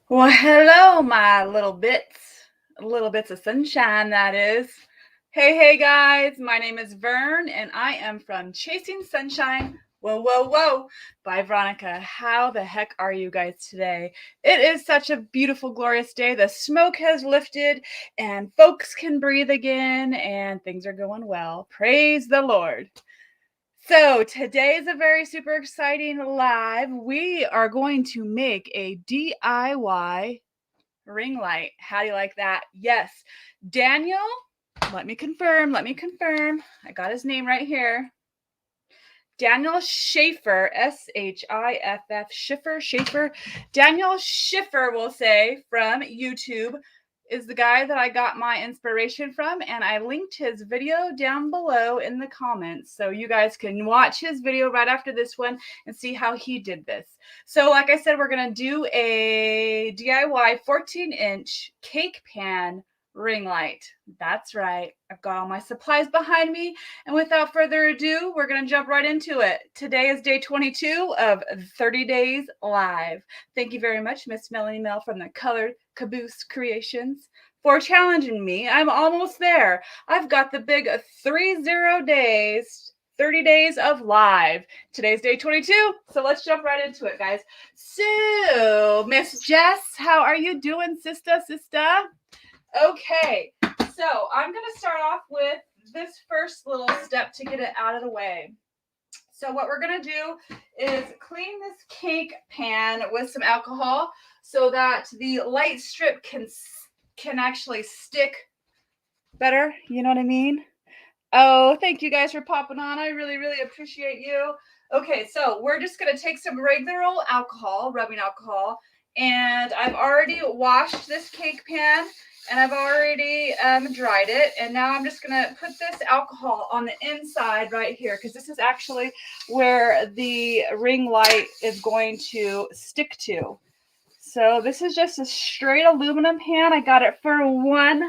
Well, hello, my little bits of sunshine, that is. Hey, guys, my name is Vern, and I am from Chasing Sunshine. Whoa, by Veronica. How the heck are you guys today? It is such a beautiful, glorious day. The smoke has lifted, and folks can breathe again, and things are going well. Praise the Lord. So today is a very super exciting live. We are going to make a DIY ring light. How do you like that? Yes. Daniel, let me confirm. I got his name right here. Daniel Schiffer, Schiffer. Daniel Schiffer, will say, from YouTube, is the guy that I got my inspiration from, and I linked his video down below in the comments, so you guys can watch his video right after this one and see how he did this. So like I said, we're going to do a DIY 14-inch cake pan ring light. That's right. I've got all my supplies behind me, and without further ado, we're going to jump right into it. Today is day 22 of 30 Days Live. Thank you very much, Miss Melanie Mel from the Colored Caboose Creations, for challenging me. I'm almost there. I've got the big 30 days, 30 days of live. Today's day 22, so let's jump right into it, guys. So, Miss Jess, how are you doing, sister? Okay, so I'm going to start off with this first little step to get it out of the way. So what we're going to do is clean this cake pan with some alcohol so that the light strip can actually stick better. You know what I mean? Oh, thank you guys for popping on. I really appreciate you. Okay, so we're just going to take some regular old alcohol, rubbing alcohol, and I've already washed this cake pan and I've already dried it. And now I'm just going to put this alcohol on the inside right here because this is actually where the ring light is going to stick to. So this is just a straight aluminum pan. I got it for $1.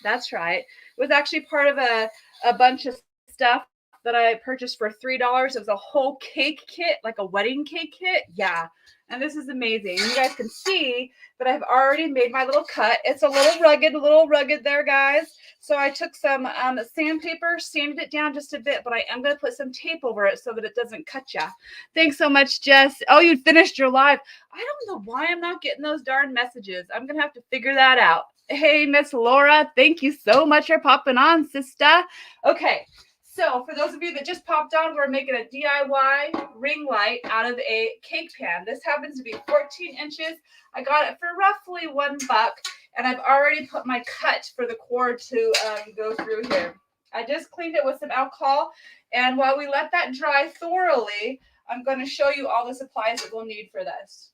That's right. It was actually part of a bunch of stuff that I purchased for $3. It was a whole cake kit, like a wedding cake kit. Yeah. And this is amazing. You guys can see that I've already made my little cut. It's a little rugged there, guys. So I took some sandpaper, sanded it down just a bit, but I am going to put some tape over it so that it doesn't cut ya. Thanks so much, Jess. Oh, you finished your live. I don't know why I'm not getting those darn messages. I'm going to have to figure that out. Hey, Miss Laura, thank you so much for popping on, sister. Okay, so for those of you that just popped on, we're making a DIY ring light out of a cake pan. This happens to be 14 inches. I got it for roughly $1, and I've already put my cut for the cord to go through here. I just cleaned it with some alcohol, and while we let that dry thoroughly, I'm going to show you all the supplies that we'll need for this.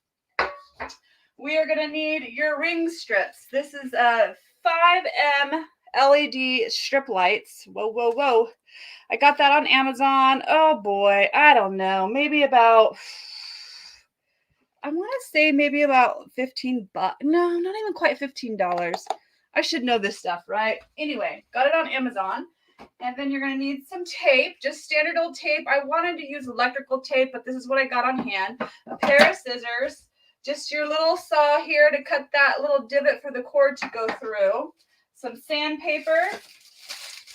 We are going to need your ring strips. This is 5M LED strip lights. Whoa. I got that on Amazon. Oh boy, I don't know. Maybe about, I want to say maybe about $15. No, not even quite $15. I should know this stuff, right? Anyway, got it on Amazon. And then you're going to need some tape, just standard old tape. I wanted to use electrical tape, but this is what I got on hand. A pair of scissors, just your little saw here to cut that little divot for the cord to go through. Some sandpaper.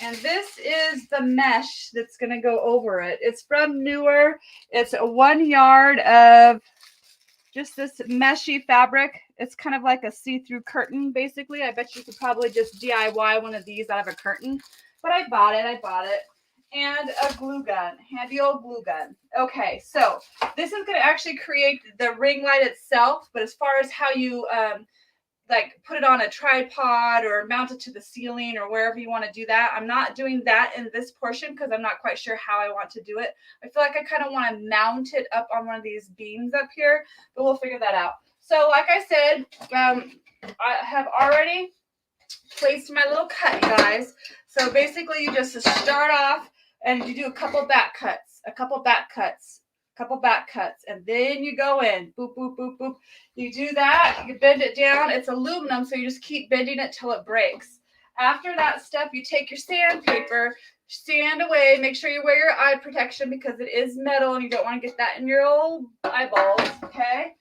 And this is the mesh that's going to go over it. It's from Newer. It's 1 yard of just this meshy fabric. It's kind of like a see-through curtain, basically. I bet you could probably just DIY one of these out of a curtain. But I bought it. And a glue gun, handy old glue gun. Okay, so this is going to actually create the ring light itself. But as far as how you like put it on a tripod or mount it to the ceiling or wherever you want to do that, I'm not doing that in this portion because I'm not quite sure how I want to do it. I feel like I kind of want to mount it up on one of these beams up here, but we'll figure that out. So like I said, I have already placed my little cut, you guys. So basically you just start off and you do a couple back cuts, and then you go in, boop. You do that, you bend it down. It's aluminum, so you just keep bending it till it breaks. After that step, you take your sandpaper, sand away, make sure you wear your eye protection because it is metal and you don't want to get that in your old eyeballs, okay?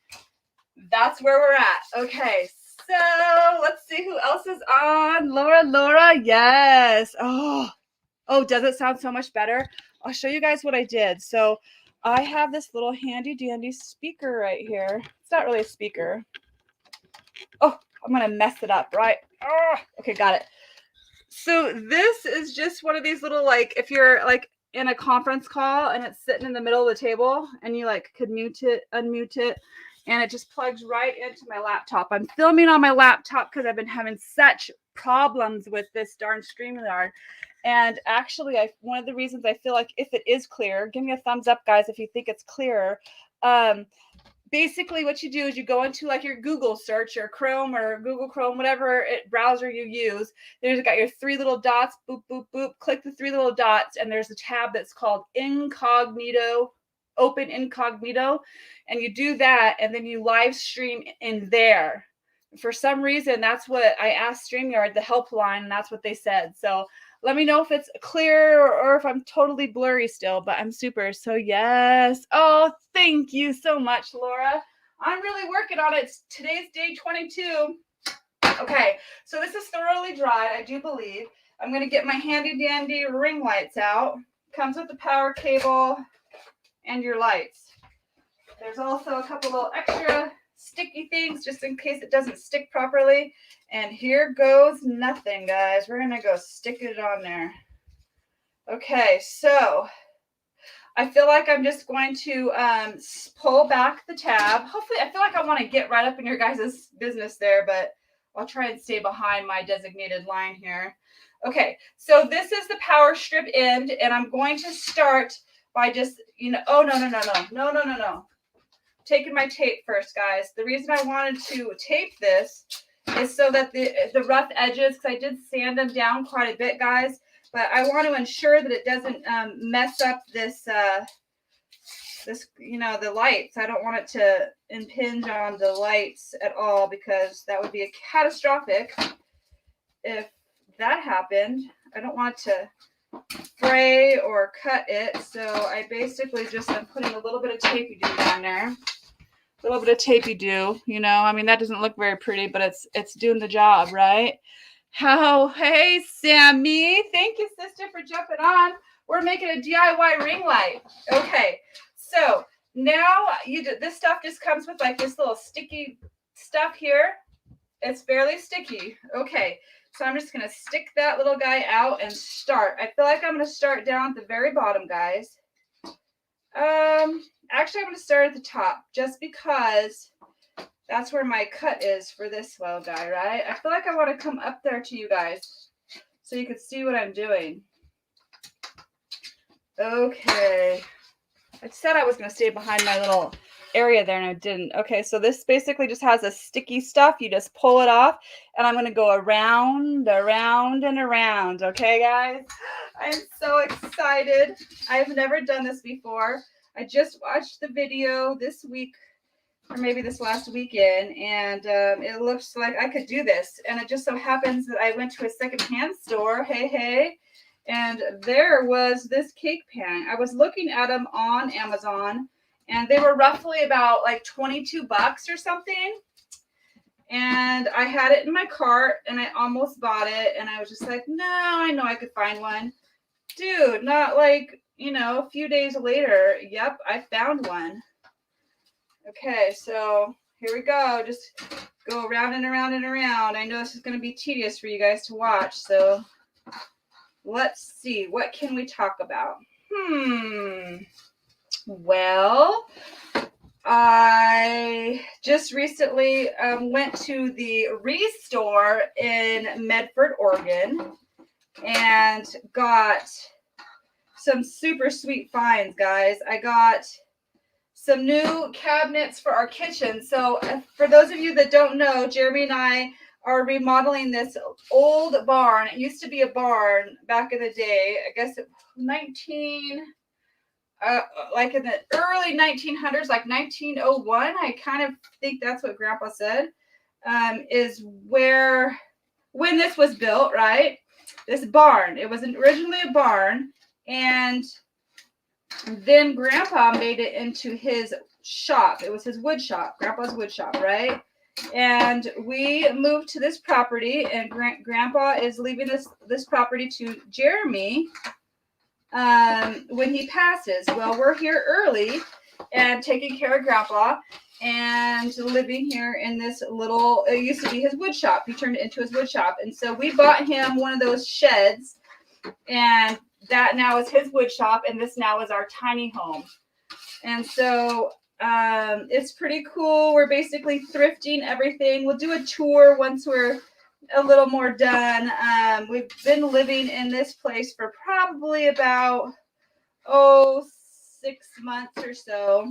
that's where we're at. Okay, so let's see who else is on. Laura, yes. Oh, does it sound so much better? I'll show you guys what I did. So I have this little handy dandy speaker right here. It's not really a speaker. Oh, I'm gonna mess it up, right? Oh, okay, got it. So this is just one of these little, like, if you're like in a conference call and it's sitting in the middle of the table and you like could mute it, unmute it, and it just plugs right into my laptop. I'm filming on my laptop because I've been having such problems with this darn StreamYard. And actually, one of the reasons I feel like if it is clear, give me a thumbs up, guys, if you think it's clearer. Basically what you do is you go into like your Google search or Chrome or Google Chrome, whatever browser you use. There's got your three little dots, boop, boop, boop. Click the three little dots and there's a tab that's called Incognito, Open Incognito. And you do that and then you live stream in there. For some reason, that's what I asked StreamYard, the helpline, and that's what they said. So let me know if it's clear or if I'm totally blurry still, but I'm super. So yes. Oh, thank you so much, Laura. I'm really working on it. Today's day 22. Okay, so this is thoroughly dried, I do believe. I'm going to get my handy dandy ring lights out. Comes with the power cable and your lights. There's also a couple little extra sticky things just in case it doesn't stick properly. And here goes nothing, guys. We're going to go stick it on there. Okay, so I feel like I'm just going to pull back the tab. Hopefully, I feel like I want to get right up in your guys' business there, but I'll try and stay behind my designated line here. Okay, so this is the power strip end, and I'm going to start by just, oh, no. Taking my tape first, guys. The reason I wanted to tape this is so that the rough edges, because I did sand them down quite a bit, guys, but I want to ensure that it doesn't mess up this, the lights. I don't want it to impinge on the lights at all because that would be catastrophic if that happened. I don't want it to fray or cut it, so I basically just am putting a little bit of tapey-do down there. A little bit of tapey-do, I mean, that doesn't look very pretty, but it's doing the job, right? Hey, Sammy. Thank you, sister, for jumping on. We're making a DIY ring light. Okay, so now this stuff just comes with like this little sticky stuff here. It's fairly sticky. Okay, so I'm just going to stick that little guy out and start. I feel like I'm going to start down at the very bottom, guys. Actually, I'm going to start at the top just because that's where my cut is for this little guy, right? I feel like I want to come up there to you guys so you can see what I'm doing. Okay. I said I was going to stay behind my little area there and I didn't. Okay, so this basically just has a sticky stuff. You just pull it off and I'm going to go around, around, and around. Okay, guys? I'm so excited. I've never done this before. I just watched the video this week or maybe this last weekend and it looks like I could do this. And it just so happens that I went to a secondhand store. Hey. And there was this cake pan. I was looking at them on Amazon and they were roughly about like $22 or something. And I had it in my cart and I almost bought it. And I was just like, no, I know I could find one. Dude, not like, a few days later. Yep, I found one. Okay, so here we go. Just go around and around and around. I know this is going to be tedious for you guys to watch. So let's see. What can we talk about? Well, I just recently went to the Restore in Medford, Oregon, and got some super sweet finds, guys. I got some new cabinets for our kitchen. So for those of you that don't know, Jeremy and I are remodeling this old barn. It used to be a barn back in the day. I guess it like in the early 1900s, like 1901. I kind of think that's what Grandpa said, is when this was built, right? This barn. It was originally a barn, and then Grandpa made it into his shop. It was his wood shop, Grandpa's wood shop, right? And we moved to this property, and Grandpa is leaving this property to Jeremy when he passes. Well, we're here early and taking care of Grandpa and living here in this little, it used to be his wood shop. He turned it into his wood shop. And so we bought him one of those sheds, and that now is his wood shop, and this now is our tiny home. And so it's pretty cool. We're basically thrifting everything. We'll do a tour once we're a little more done. We've been living in this place for probably about 6 months or so.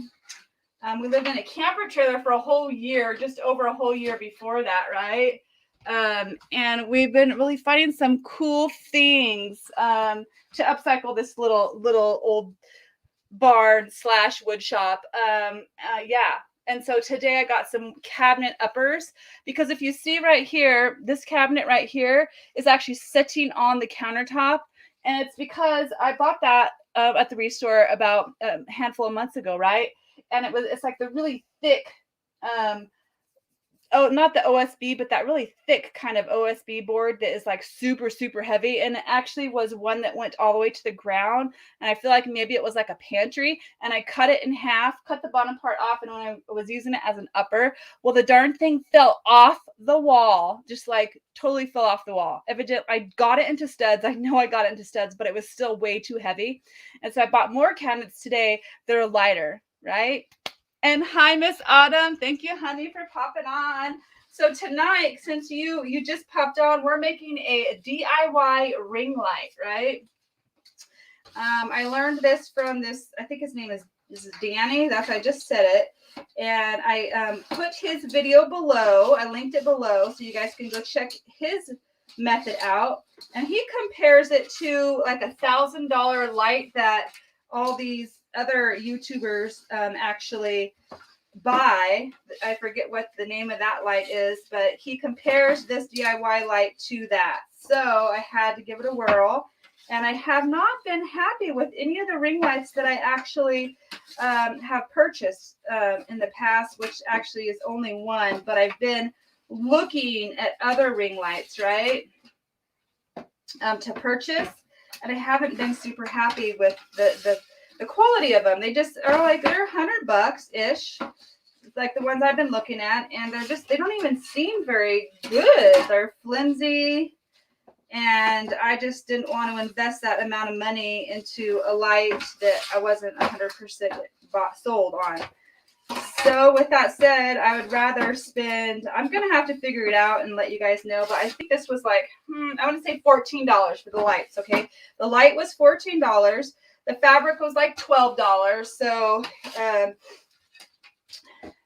We lived in a camper trailer for a whole year, just over a whole year before that, right? And we've been really finding some cool things to upcycle this little old barn / wood shop. Yeah. And so today I got some cabinet uppers, because if you see right here, this cabinet right here is actually sitting on the countertop. And it's because I bought that at the restore about a handful of months ago, right? And it's like the really thick, not the OSB, but that really thick kind of OSB board that is like super, super heavy. And it actually was one that went all the way to the ground. And I feel like maybe it was like a pantry, and I cut it in half, cut the bottom part off. And when I was using it as an upper, well, the darn thing fell off the wall, just like totally fell off the wall. I got it into studs. I know I got it into studs, but it was still way too heavy. And so I bought more cabinets today that are lighter, right? And hi, Miss Autumn. Thank you, honey, for popping on. So tonight, since you just popped on, we're making a DIY ring light, right? I learned this from this, I think his name is Danny. I just said it. And I put his video below. I linked it below so you guys can go check his method out. And he compares it to like $1,000 light that all these other YouTubers actually buy. I forget what the name of that light is, but he compares this DIY light to that. So I had to give it a whirl, and I have not been happy with any of the ring lights that I actually have purchased in the past, which actually is only one, but I've been looking at other ring lights, right, to purchase, and I haven't been super happy with the quality of them. They just are like, they're $100-ish, like the ones I've been looking at, and they don't even seem very good. They're flimsy, and I just didn't want to invest that amount of money into a light that I wasn't 100% sold on. So with that said, I would rather spend, I'm going to have to figure it out and let you guys know, but I think this was like, I want to say $14 for the lights, okay? The light was $14. The fabric was like $12. So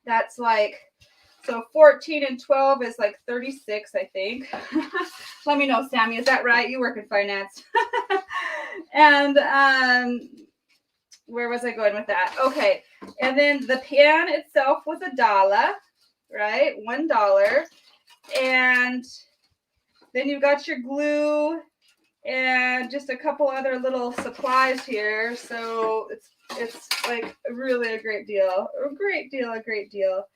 that's like, so 14 and 12 is like 36, I think. Let me know, Sammy. Is that right? You work in finance. And where was I going with that? Okay. And then the pan itself was $1, right? $1. And then you've got your glue and just a couple other little supplies here. So it's like really a great deal. A great deal.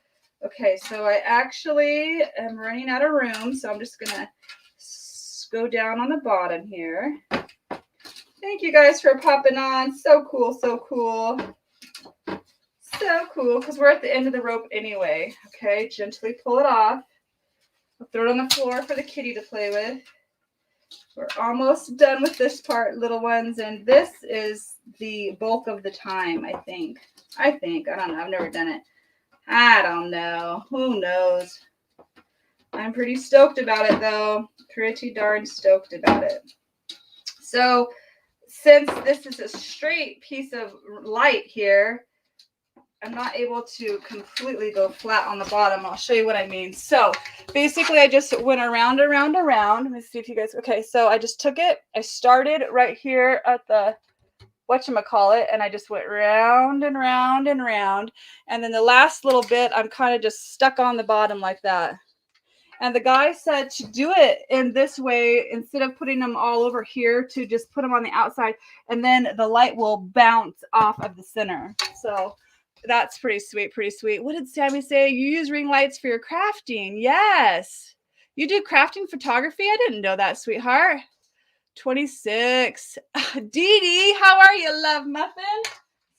Okay, so I actually am running out of room, so I'm just gonna go down on the bottom here. Thank you guys for popping on. So cool, because we're at the end of the rope anyway. Okay, gently pull it off. I'll throw it on the floor for the kitty to play with. We're almost done with this part, little ones, and this is the bulk of the time, I think. I don't know. I've never done it. I don't know. Who knows? I'm pretty stoked about it, though. Pretty darn stoked about it. So, since this is a straight piece of light here, I'm not able to completely go flat on the bottom. I'll show you what I mean. So, basically, I just went around. Let me see if you guys... Okay, so I just took it. I started right here at the... whatchamacallit, and I just went round and round and round. And then the last little bit, I'm kind of just stuck on the bottom like that. And the guy said to do it in this way, instead of putting them all over here, to just put them on the outside, and then the light will bounce off of the center. So That's pretty sweet, pretty sweet. What did Sammy say? You use ring lights for your crafting. Yes. You do crafting photography? I didn't know that, sweetheart. 26. Dee Dee, how are you, love muffin?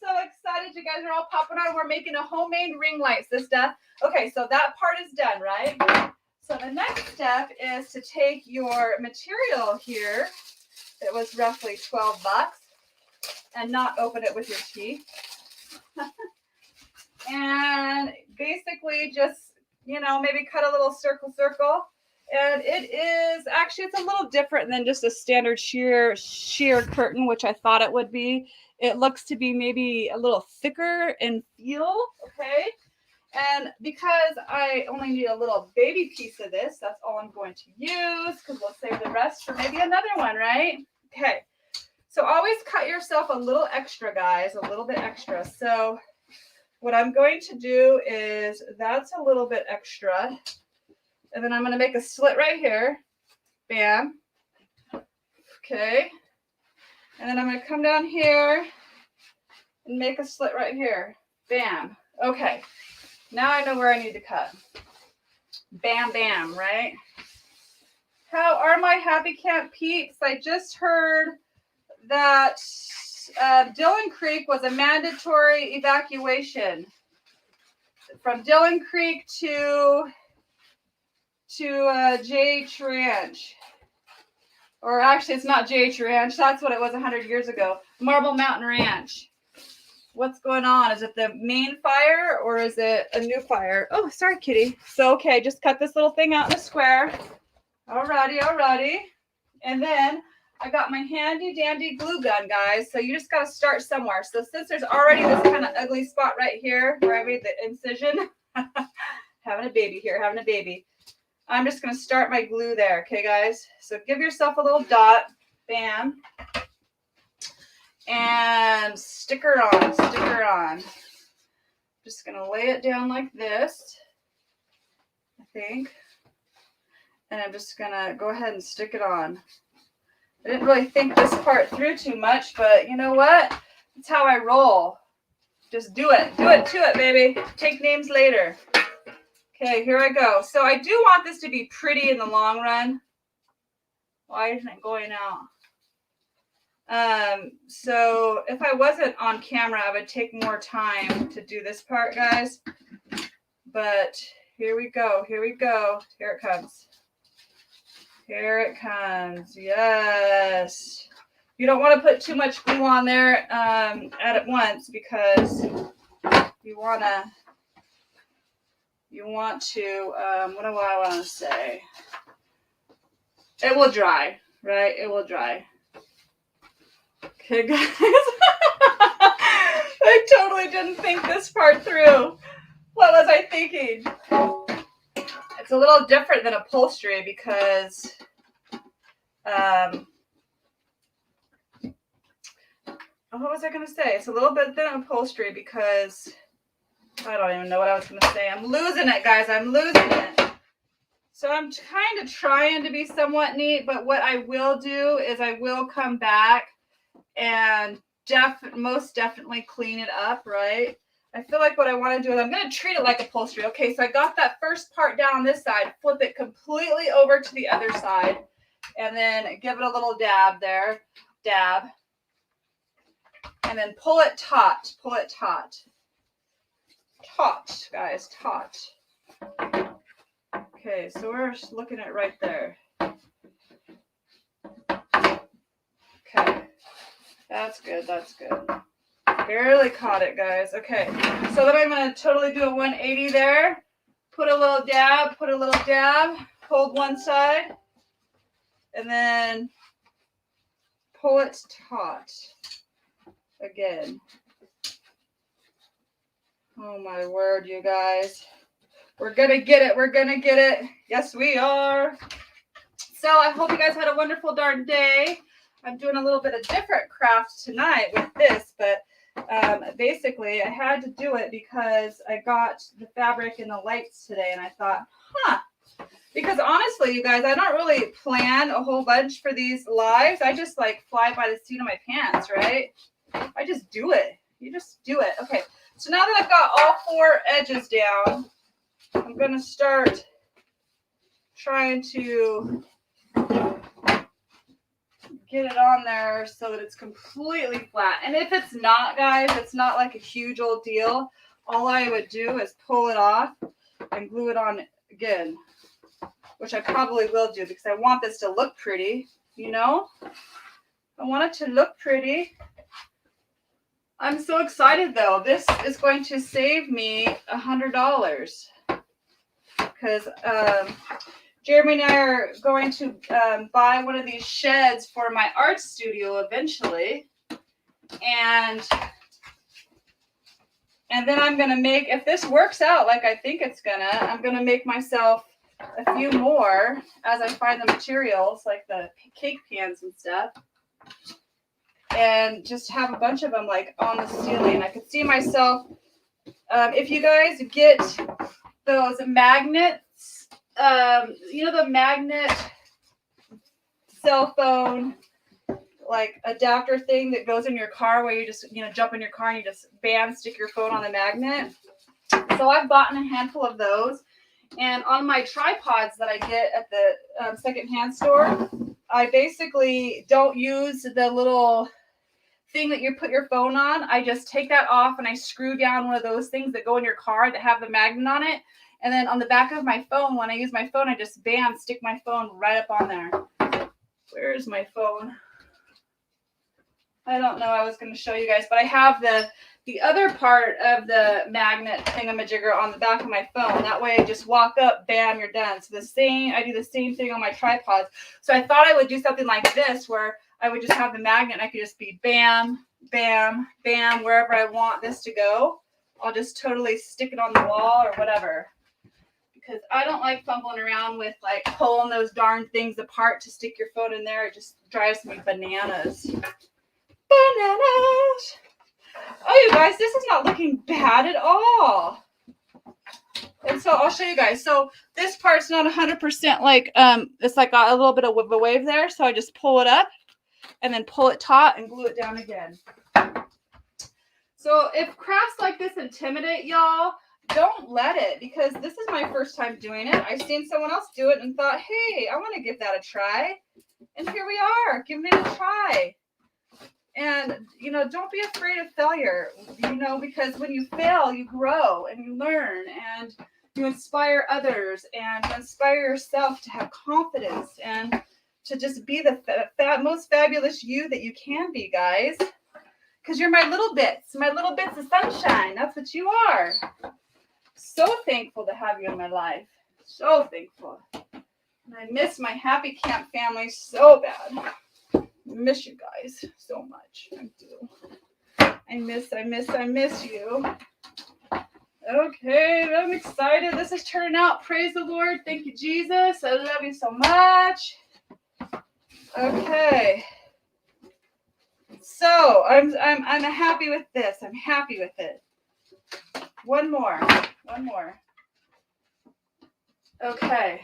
So excited you guys are all popping on. We're making a homemade ring light, sister. Okay, so that part is done, right? So the next step is to take your material here that was roughly 12 bucks and not open it with your teeth. And basically just, you know, maybe cut a little circle. And it is actually, it's a little different than just a standard sheer curtain, which I thought it would be. It looks to be maybe a little thicker in feel, okay? And because I only need a little baby piece of this, that's all I'm going to use, because we'll save the rest for maybe another one, right? Okay, so always cut yourself a little extra, guys, a little bit extra. So what I'm going to do is, that's a little bit extra. And then I'm going to make a slit right here. Bam. Okay. And then I'm going to come down here and make a slit right here. Bam. Okay. Now I know where I need to cut. Bam, bam, right? How are my Happy Camp peeps? I just heard that Dillon Creek was a mandatory evacuation. From Dillon Creek to JH Ranch. Or actually, it's not JH Ranch. That's what it was 100 years ago. Marble Mountain Ranch. What's going on? Is it the main fire or is it a new fire? Oh, sorry, kitty. So, okay, just cut this little thing out in a square. Alrighty. And then I got my handy dandy glue gun, guys. So you just got to start somewhere. So since there's already this kind of ugly spot right here where I made the incision, having a baby here, I'm just going to start my glue there, okay, guys? So give yourself a little dot. Bam. And stick her on. Just going to lay it down like this, I think. And I'm just going to go ahead and stick it on. I didn't really think this part through too much, but you know what? That's how I roll. Just do it. Do it to it, baby. Take names later. Okay, here I go. So I do want this to be pretty in the long run. Why isn't it going out? So if I wasn't on camera, I would take more time to do this part, guys. But here we go. Here it comes. Yes. You don't want to put too much glue on there at once, because you want to, what do I want to say? It will dry, right? It will dry. Okay, guys. I totally didn't think this part through. What was I thinking? It's a little different than upholstery because, what was I going to say? It's a little bit than upholstery because, I don't even know what I was going to say. I'm losing it, guys. I'm losing it. So I'm kind of trying to be somewhat neat, but what I will do is I will come back and most definitely clean it up, right? I feel like what I want to do is I'm going to treat it like upholstery. Okay, so I got that first part down on this side, flip it completely over to the other side, and then give it a little dab there. Dab. And then pull it taut. Taut, guys, taut. Okay, so we're just looking at right there. Okay, that's good. Barely caught it, guys. Okay, so then I'm going to totally do a 180 there. Put a little dab, hold one side, and then pull it taut again. Oh my word, you guys. We're going to get it. Yes, we are. So I hope you guys had a wonderful darn day. I'm doing a little bit of different craft tonight with this, but basically I had to do it because I got the fabric and the lights today, and I thought, because honestly, you guys, I don't really plan a whole bunch for these lives. I just like fly by the seat of my pants, right? I just do it. You just do it. Okay. So now that I've got all 4 edges down, I'm going to start trying to get it on there so that it's completely flat. And if it's not, guys, it's not like a huge old deal. All I would do is pull it off and glue it on again, which I probably will do because I want this to look pretty, you know? I want it to look pretty. I'm so excited though. This is going to save me $100 because Jeremy and I are going to buy one of these sheds for my art studio eventually. And then I'm going to make, if this works out like I think it's gonna, I'm going to make myself a few more as I find the materials, like the cake pans and stuff. And just have a bunch of them like on the ceiling. I could see myself, if you guys get those magnets, you know, the magnet cell phone like adapter thing that goes in your car where you just, you know, jump in your car and you just bam, stick your phone on the magnet. So I've bought a handful of those. And on my tripods that I get at the secondhand store, I basically don't use the little thing that you put your phone on. I just take that off and I screw down one of those things that go in your car that have the magnet on it. And then on the back of my phone, when I use my phone, I just bam, stick my phone right up on there. Where is my phone? I don't know. I was going to show you guys, but I have the other part of the magnet thingamajigger on the back of my phone. That way I just walk up, bam, you're done. So I do the same thing on my tripods. So I thought I would do something like this where I would just have the magnet and I could just be bam, bam, bam, wherever I want this to go. I'll just totally stick it on the wall or whatever. Because I don't like fumbling around with like pulling those darn things apart to stick your phone in there. It just drives me bananas. Bananas. Oh, you guys, this is not looking bad at all. And so I'll show you guys. So this part's not 100% like, it's like got a little bit of a wave there. So I just pull it up and then pull it taut and glue it down again. So if crafts like this intimidate y'all, don't let it, because this is my first time doing it. I seen someone else do it and thought, hey, I want to give that a try. And here we are, giving it a try. And, you know, don't be afraid of failure, you know, because when you fail, you grow and you learn and you inspire others and you inspire yourself to have confidence and to just be the most fabulous you that you can be, guys. Because you're my little bits of sunshine. That's what you are. So thankful to have you in my life. So thankful. And I miss my happy camp family so bad. Miss you guys so much. I do. I miss you. Okay, I'm excited. This is turning out. Praise the Lord. Thank you, Jesus. I love you so much. Okay. So I'm happy with this. I'm happy with it. One more. Okay.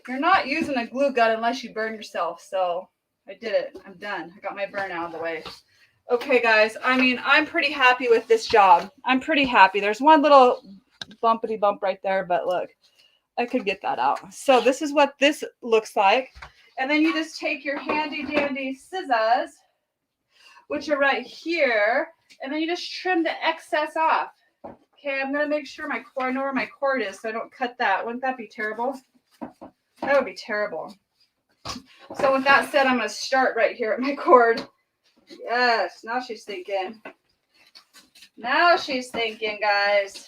You're not using a glue gun unless you burn yourself. So I did it. I'm done. I got my burn out of the way. Okay, guys. I mean, I'm pretty happy with this job. I'm pretty happy. There's one little bumpity bump right there, but look, I could get that out. So this is what this looks like. And then you just take your handy dandy scissors, which are right here, and then you just trim the excess off. Okay, I'm going to make sure I know where my cord is so I don't cut that. Wouldn't that be terrible? That would be terrible. So with that said, I'm going to start right here at my cord. Yes, now she's thinking. Now she's thinking, guys.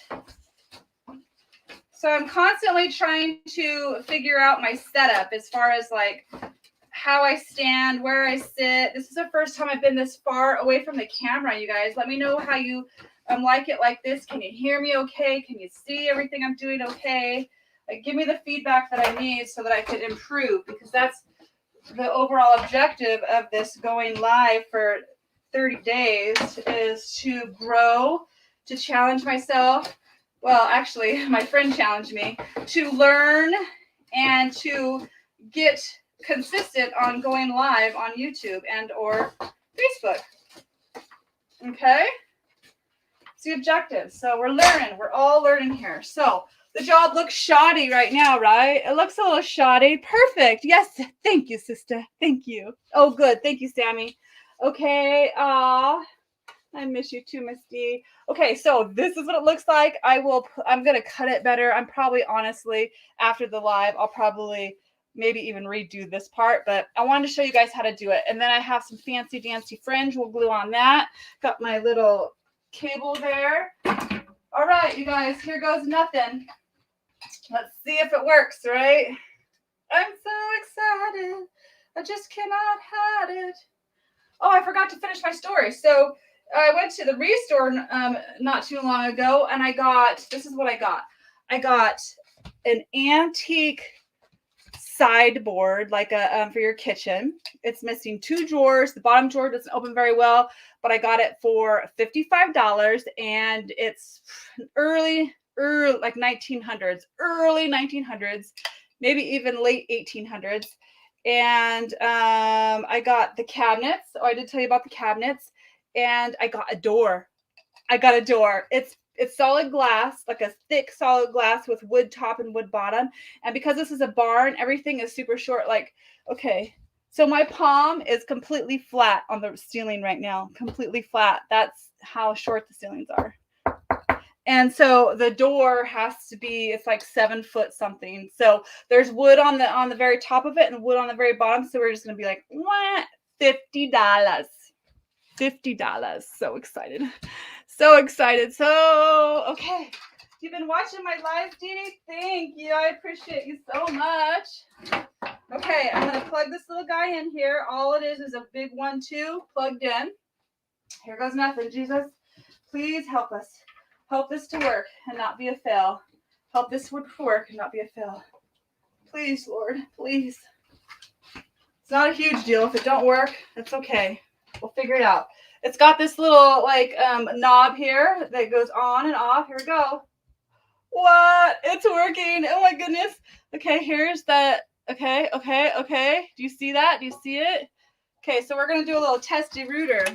So I'm constantly trying to figure out my setup as far as like how I stand, where I sit. This is the first time I've been this far away from the camera, you guys. Let me know how you like it like this. Can you hear me okay? Can you see everything I'm doing okay? Like, give me the feedback that I need so that I could improve, because that's the overall objective of this going live for 30 days is to grow, to challenge myself. Well, actually, my friend challenged me to learn and to get consistent on going live on YouTube and or Facebook. Okay? It's the objective. So we're learning. We're all learning here. So the job looks shoddy right now, right? It looks a little shoddy. Perfect. Yes. Thank you, sister. Thank you. Oh, good. Thank you, Sammy. Okay. I miss you too, Miss D. Okay, so this is what it looks like. I'm gonna cut it better. I'm probably honestly after the live, I'll probably maybe even redo this part, but I wanted to show you guys how to do it. And then I have some fancy dancy fringe. We'll glue on that. Got my little cable there. All right, you guys, here goes nothing. Let's see if it works, right? I'm so excited. I just cannot hide it. Oh, I forgot to finish my story. So I went to the Restore not too long ago, and this is what I got. I got an antique sideboard, like a for your kitchen. It's missing 2 drawers. The bottom drawer doesn't open very well, but I got it for $55, and it's early like 1900s, early 1900s, maybe even late 1800s. And I got the cabinets. Oh, I did tell you about the cabinets. And I got a door. It's solid glass, like a thick solid glass with wood top and wood bottom. And because this is a barn, everything is super short. Like, okay, so my palm is completely flat on the ceiling right now. Completely flat. That's how short the ceilings are. And so the door has to be, it's like 7 foot something. So there's wood on the very top of it and wood on the very bottom. So we're just going to be like, what? $50. $50. So excited. So excited. So, okay. You've been watching my live, Jeannie? Thank you. I appreciate you so much. Okay, I'm going to plug this little guy in here. All it is a big 1-2 plugged in. Here goes nothing. Jesus, please help us. Help this to work and not be a fail. Help this to work and not be a fail. Please, Lord, please. It's not a huge deal. If it don't work, it's okay. We'll figure it out. It's got this little like knob here that goes on and off. Here we go. What? It's working. Oh my goodness. Okay, here's that. Okay. Do you see that? Do you see it? Okay, so we're going to do a little testy rooter.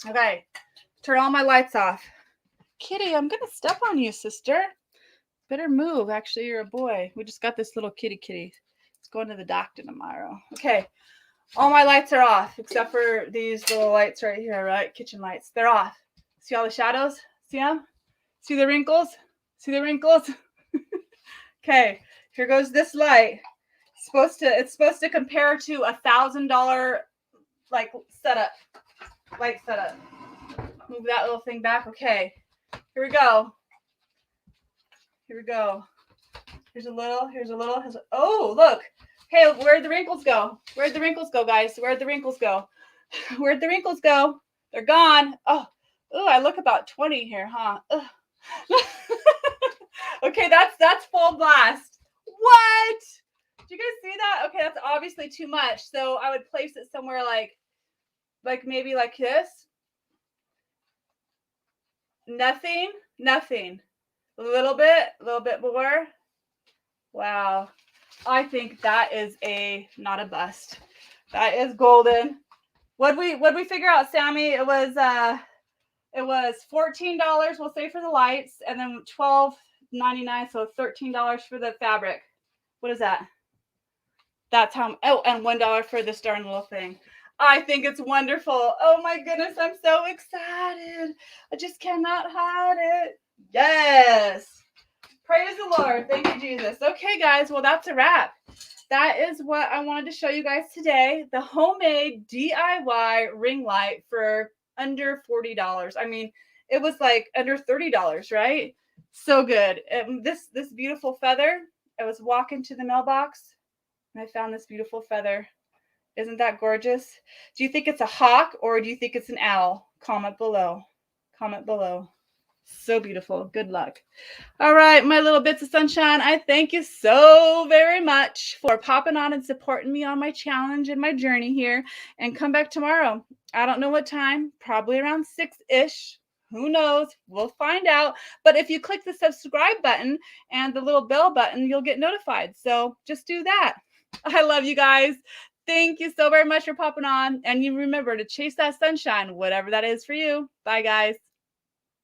Okay. Turn all my lights off. Kitty, I'm going to step on you, sister. Better move. Actually, you're a boy. We just got this little kitty. It's going to the doctor tomorrow. Okay. All my lights are off except for these little lights right here, right? Kitchen lights. They're off. See all the shadows? See them? See the wrinkles? See the wrinkles? Okay. Here goes this light. It's supposed to compare to $1,000 like light setup. Move that little thing back. Okay. Here we go. Here's a little. Oh, look. Hey, where'd the wrinkles go? Where'd the wrinkles go, guys? Where'd the wrinkles go? They're gone. Oh, I look about 20 here, huh? Okay, that's full blast. What? Did you guys see that? Okay, that's obviously too much. So I would place it somewhere like maybe like this. Nothing. A little bit more. Wow. I think that is not a bust. That is golden. What'd we figure out, Sammy? It was $14, we'll say, for the lights, and then $12.99, so $13 for the fabric. What is that? That's how. Oh, and $1 for this darn little thing. I think it's wonderful. Oh my goodness, I'm so excited. I just cannot hide it. Yes. Praise the Lord. Thank you, Jesus. Okay, guys. Well, that's a wrap. That is what I wanted to show you guys today. The homemade DIY ring light for under $40. I mean, it was like under $30, right? So good. This beautiful feather. I was walking to the mailbox and I found this beautiful feather. Isn't that gorgeous? Do you think it's a hawk or do you think it's an owl? Comment below. So beautiful. Good luck. All right, my little bits of sunshine. I thank you so very much for popping on and supporting me on my challenge and my journey here. And come back tomorrow. I don't know what time. Probably around 6-ish. Who knows? We'll find out. But if you click the subscribe button and the little bell button, you'll get notified. So just do that. I love you guys. Thank you so very much for popping on. And you remember to chase that sunshine, whatever that is for you. Bye, guys.